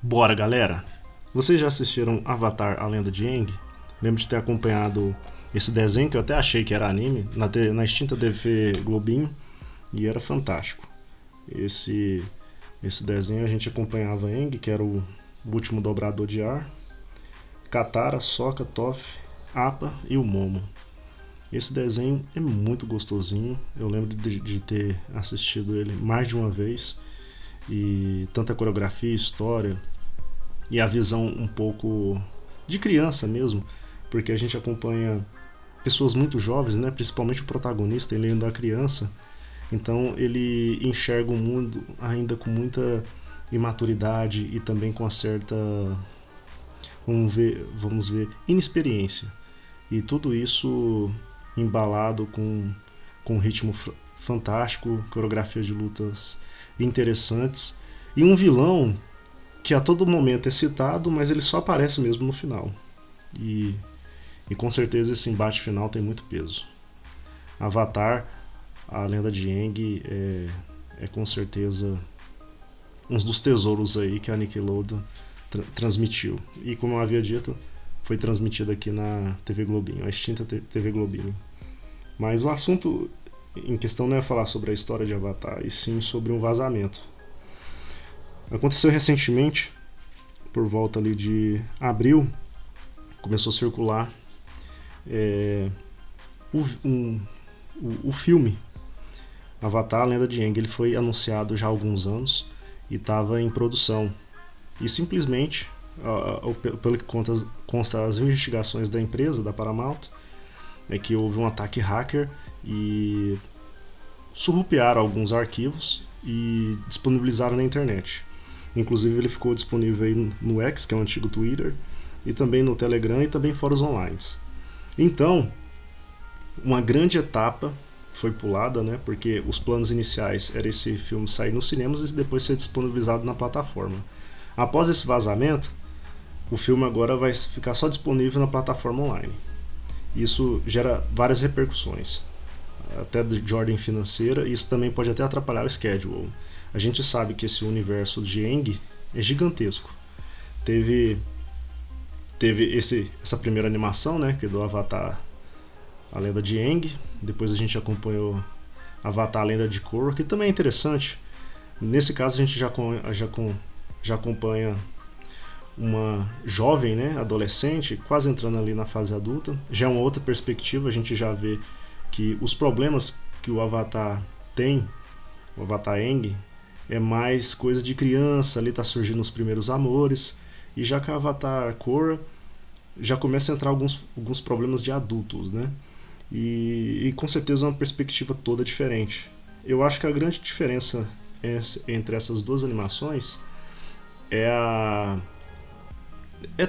Bora, galera! Vocês já assistiram Avatar: A Lenda de Aang? Lembro de ter acompanhado esse desenho, que eu até achei que era anime, na extinta TV Globinho, e era fantástico. Esse, esse desenho a gente acompanhava Aang, que era o último dobrador de ar, Katara, Sokka, Toph, Appa e o Momo. Esse desenho é muito gostosinho, eu lembro de ter assistido ele mais de uma vez, e tanta coreografia, história, e a visão um pouco de criança mesmo, porque a gente acompanha pessoas muito jovens, né? Principalmente o protagonista, ele ainda é criança, então ele enxerga o mundo ainda com muita imaturidade e também com uma certa, vamos ver, inexperiência. E tudo isso embalado com um ritmo fantástico, coreografias de lutas interessantes e um vilão que a todo momento é citado, mas ele só aparece mesmo no final. E, e com certeza esse embate final tem muito peso. Avatar, a lenda de Aang, é com certeza um dos tesouros aí que a Nickelodeon transmitiu. E como eu havia dito, foi transmitido aqui na TV Globinho, a extinta TV Globinho. Mas o assunto em questão não é falar sobre a história de Avatar, e sim sobre um vazamento. Aconteceu recentemente, por volta ali de abril, começou a circular o filme Avatar, a Lenda de Aang. Ele foi anunciado já há alguns anos e estava em produção. E simplesmente, pelo que consta as investigações da empresa, da Paramount, é que houve um ataque hacker e surrupiaram alguns arquivos e disponibilizaram na internet. Inclusive ele ficou disponível aí no X, que é o antigo Twitter, e também no Telegram e também em fóruns online. Então, uma grande etapa foi pulada, né? Porque os planos iniciais era esse filme sair nos cinemas e depois ser disponibilizado na plataforma. Após esse vazamento, o filme agora vai ficar só disponível na plataforma online. Isso gera várias repercussões, até de ordem financeira, e isso também pode até atrapalhar o schedule. A gente sabe que esse universo de Aang é gigantesco. Teve essa primeira animação, né, que é do Avatar, a Lenda de Aang. Depois a gente acompanhou Avatar, a Lenda de Korra, que também é interessante. Nesse caso a gente já acompanha uma jovem, né, adolescente, quase entrando ali na fase adulta. Já é uma outra perspectiva, a gente já vê que os problemas que o Avatar tem, o Avatar Aang, é mais coisa de criança, ali tá surgindo os primeiros amores, e já que a Avatar Korra já começa a entrar alguns problemas de adultos, né? E com certeza é uma perspectiva toda diferente. Eu acho que a grande diferença entre essas duas animações é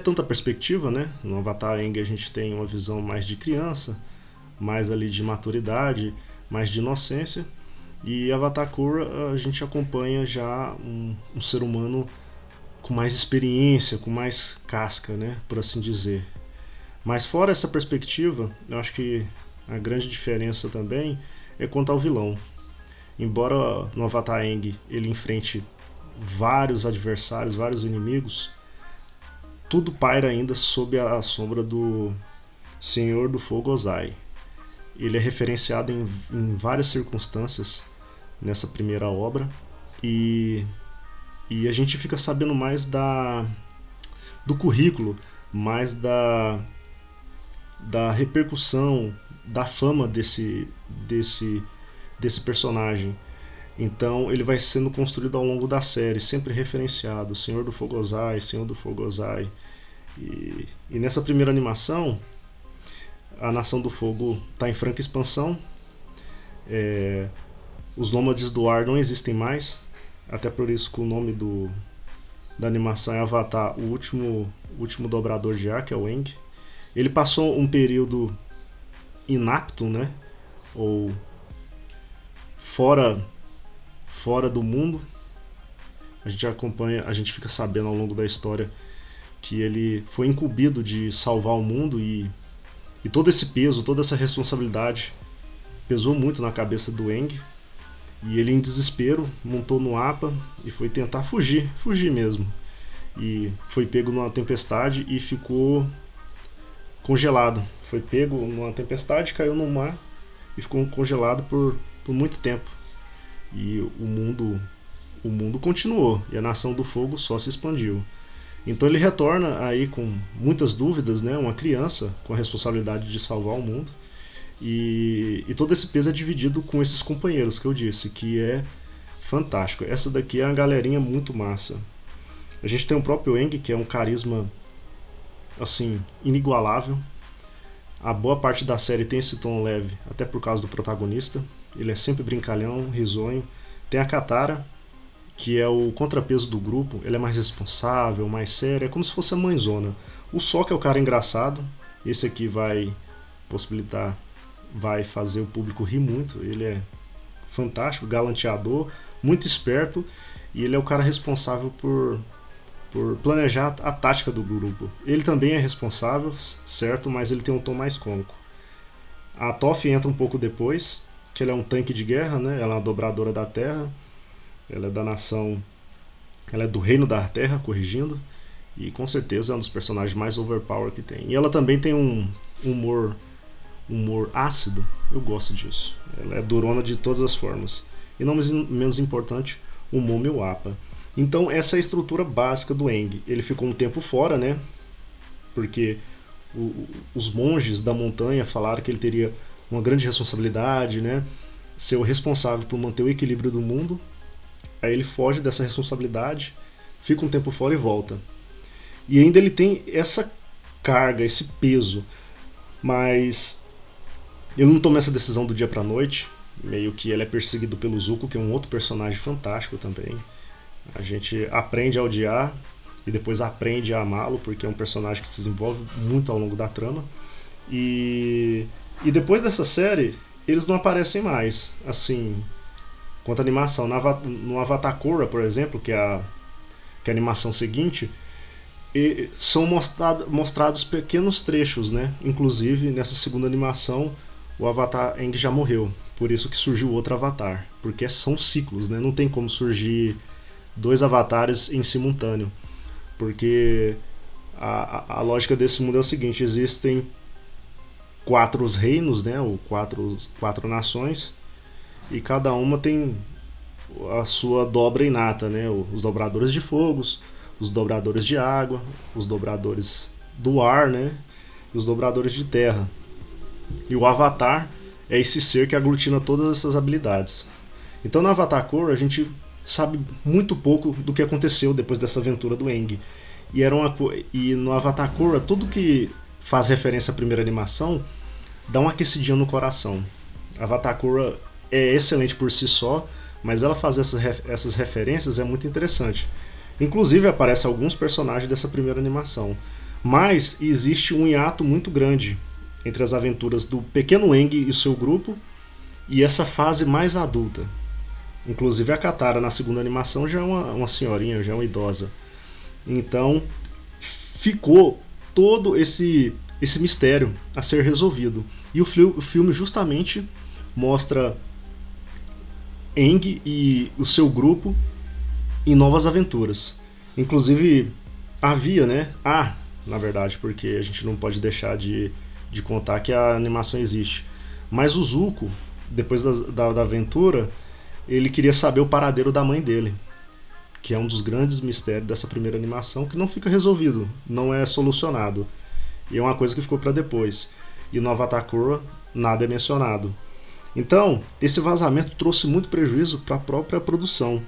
tanta perspectiva, né? No Avatar Aang a gente tem uma visão mais de criança, mais ali de maturidade, mais de inocência, e Avatar Korra a gente acompanha já um ser humano com mais experiência, com mais casca, né, por assim dizer. Mas fora essa perspectiva, eu acho que a grande diferença também é quanto ao vilão. Embora no Avatar Aang ele enfrente vários adversários, vários inimigos, tudo paira ainda sob a sombra do Senhor do Fogo Ozai. Ele é referenciado em várias circunstâncias nessa primeira obra, e a gente fica sabendo mais do currículo, mais da repercussão, da fama desse personagem. Então ele vai sendo construído ao longo da série, sempre referenciado, Senhor do Fogo Ozai, Senhor do Fogo Ozai. E nessa primeira animação, a Nação do Fogo está em franca expansão. Os Nômades do Ar não existem mais, até por isso que o nome da animação é Avatar, o último dobrador de ar, que é o Aang. Ele passou um período inapto, né? Ou fora do mundo. A gente acompanha, a gente fica sabendo ao longo da história que ele foi incumbido de salvar o mundo, e todo esse peso, toda essa responsabilidade pesou muito na cabeça do Aang, e ele, em desespero, montou no Appa e foi tentar fugir mesmo. e foi pego numa tempestade e ficou congelado. Foi pego numa tempestade, caiu no mar e ficou congelado por muito tempo. E o mundo continuou e a Nação do Fogo só se expandiu. Então ele retorna aí com muitas dúvidas, né? Uma criança com a responsabilidade de salvar o mundo. E todo esse peso é dividido com esses companheiros que eu disse, que é fantástico. Essa daqui é uma galerinha muito massa. A gente tem o próprio Aang, que é um carisma assim, inigualável. A boa parte da série tem esse tom leve, até por causa do protagonista. Ele é sempre brincalhão, risonho. Tem a Katara, que é o contrapeso do grupo. Ele é mais responsável, mais sério, é como se fosse a mãezona. O Sokka é o cara engraçado. Esse aqui vai possibilitar, vai fazer o público rir muito. Ele é fantástico, galanteador, muito esperto. E ele é o cara responsável por planejar a tática do grupo. Ele também é responsável, certo, mas ele tem um tom mais cômico. A Toph entra um pouco depois, que ela é um tanque de guerra, né? Ela é uma dobradora da Terra, ela é da nação, ela é do Reino da Terra, corrigindo, e com certeza é um dos personagens mais overpower que tem. E ela também tem um humor ácido, eu gosto disso. Ela é durona de todas as formas. E não menos importante, o Momo Appa. Então essa é a estrutura básica do Aang. Ele ficou um tempo fora, né? Porque os monges da montanha falaram que ele teria uma grande responsabilidade, né? Ser o responsável por manter o equilíbrio do mundo. Aí ele foge dessa responsabilidade, fica um tempo fora e volta. E ainda ele tem essa carga, esse peso. Mas ele não toma essa decisão do dia pra noite. Meio que ele é perseguido pelo Zuko, que é um outro personagem fantástico também. A gente aprende a odiar e depois aprende a amá-lo, porque é um personagem que se desenvolve muito ao longo da trama. E depois dessa série, eles não aparecem mais, assim, quanto à animação. No Avatar Korra, por exemplo, que é a animação seguinte, são mostrados pequenos trechos, né? Inclusive, nessa segunda animação, o Avatar Aang já morreu. Por isso que surgiu outro Avatar. Porque são ciclos, né? Não tem como surgir 2 avatares em simultâneo, porque a lógica desse mundo é o seguinte: existem 4 reinos, né, ou 4 nações, e cada uma tem a sua dobra inata, né, os dobradores de fogos, os dobradores de água, os dobradores do ar, né, e os dobradores de terra. E o Avatar é esse ser que aglutina todas essas habilidades. Então no Avatar Korra a gente sabe muito pouco do que aconteceu depois dessa aventura do Aang. E no Avatar Korra, tudo que faz referência à primeira animação dá uma aquecidinha no coração. Avatar Korra é excelente por si só, mas ela fazer essas referências é muito interessante. Inclusive aparecem alguns personagens dessa primeira animação. Mas existe um hiato muito grande entre as aventuras do pequeno Aang e seu grupo e essa fase mais adulta. Inclusive a Katara na segunda animação já é uma senhorinha, já é uma idosa. Então ficou todo esse mistério a ser resolvido. E o filme justamente mostra Aang e o seu grupo em novas aventuras. Inclusive havia, né? Na verdade, porque a gente não pode deixar de contar que a animação existe. Mas o Zuko, depois da aventura, ele queria saber o paradeiro da mãe dele, que é um dos grandes mistérios dessa primeira animação, que não fica resolvido, não é solucionado. E é uma coisa que ficou para depois. E no Avatar Korra, nada é mencionado. Então, esse vazamento trouxe muito prejuízo para a própria produção,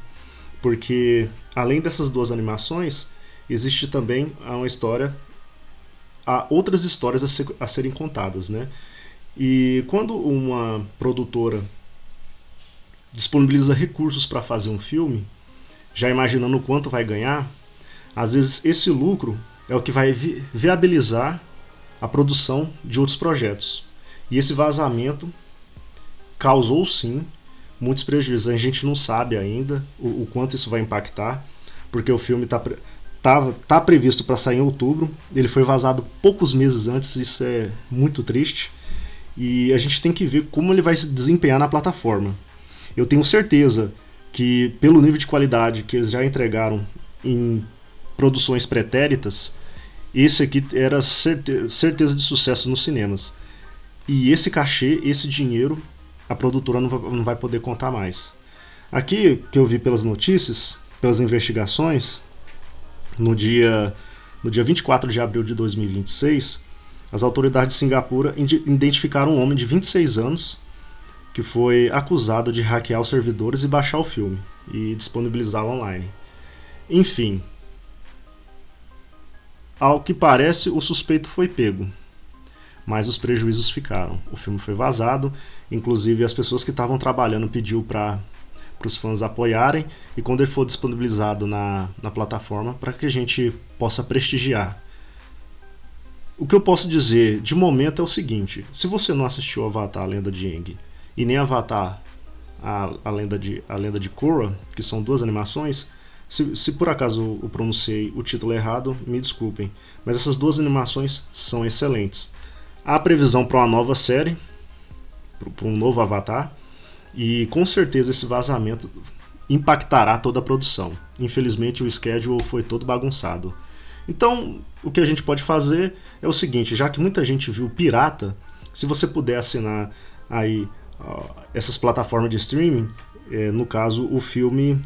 porque além dessas 2 animações, existe também uma história, há outras histórias a serem contadas, né? E quando uma produtora disponibiliza recursos para fazer um filme, já imaginando o quanto vai ganhar, às vezes esse lucro é o que vai viabilizar a produção de outros projetos. E esse vazamento causou sim muitos prejuízos. A gente não sabe ainda o quanto isso vai impactar, porque o filme tá previsto para sair em outubro, ele foi vazado poucos meses antes, isso é muito triste, e a gente tem que ver como ele vai se desempenhar na plataforma. Eu tenho certeza que, pelo nível de qualidade que eles já entregaram em produções pretéritas, esse aqui era certeza de sucesso nos cinemas. E esse cachê, esse dinheiro, a produtora não vai poder contar mais. Aqui, que eu vi pelas notícias, pelas investigações, no dia 24 de abril de 2026, as autoridades de Singapura identificaram um homem de 26 anos que foi acusado de hackear os servidores e baixar o filme e disponibilizá-lo online. Enfim, ao que parece, o suspeito foi pego, mas os prejuízos ficaram. O filme foi vazado, inclusive as pessoas que estavam trabalhando pediu para os fãs apoiarem, e quando ele for disponibilizado na plataforma, para que a gente possa prestigiar. O que eu posso dizer de momento é o seguinte: se você não assistiu Avatar, a Lenda de Aang, e nem Avatar, a Lenda de Korra, que são duas animações, se por acaso eu pronunciei o título errado, me desculpem, mas essas duas animações são excelentes. Há previsão para uma nova série, para um novo Avatar, e com certeza esse vazamento impactará toda a produção. Infelizmente o schedule foi todo bagunçado. Então o que a gente pode fazer é o seguinte: já que muita gente viu pirata, se você puder assinar aí essas plataformas de streaming, no caso o filme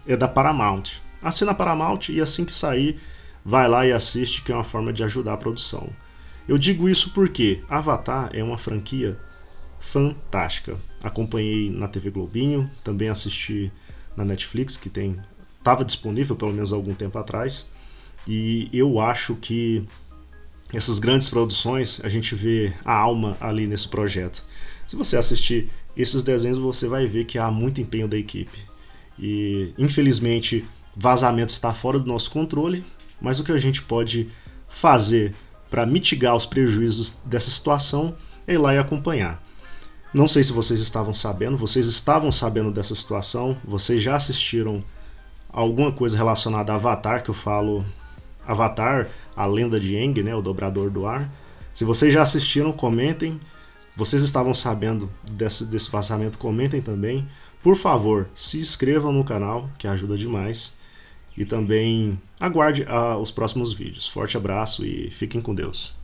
é da Paramount. Assina a Paramount e assim que sair, vai lá e assiste, que é uma forma de ajudar a produção. Eu digo isso porque Avatar é uma franquia fantástica. Acompanhei na TV Globinho, também assisti na Netflix, que estava disponível pelo menos há algum tempo atrás, e eu acho que essas grandes produções, a gente vê a alma ali nesse projeto. Se você assistir esses desenhos, você vai ver que há muito empenho da equipe. E infelizmente vazamento está fora do nosso controle, mas o que a gente pode fazer para mitigar os prejuízos dessa situação é ir lá e acompanhar. Não sei se vocês estavam sabendo dessa situação, vocês já assistiram alguma coisa relacionada a Avatar, que eu falo Avatar, a Lenda de Aang, né, o dobrador do ar. Se vocês já assistiram, comentem. Vocês estavam sabendo desse vazamento, comentem também. Por favor, se inscrevam no canal, que ajuda demais. E também aguarde os próximos vídeos. Forte abraço e fiquem com Deus.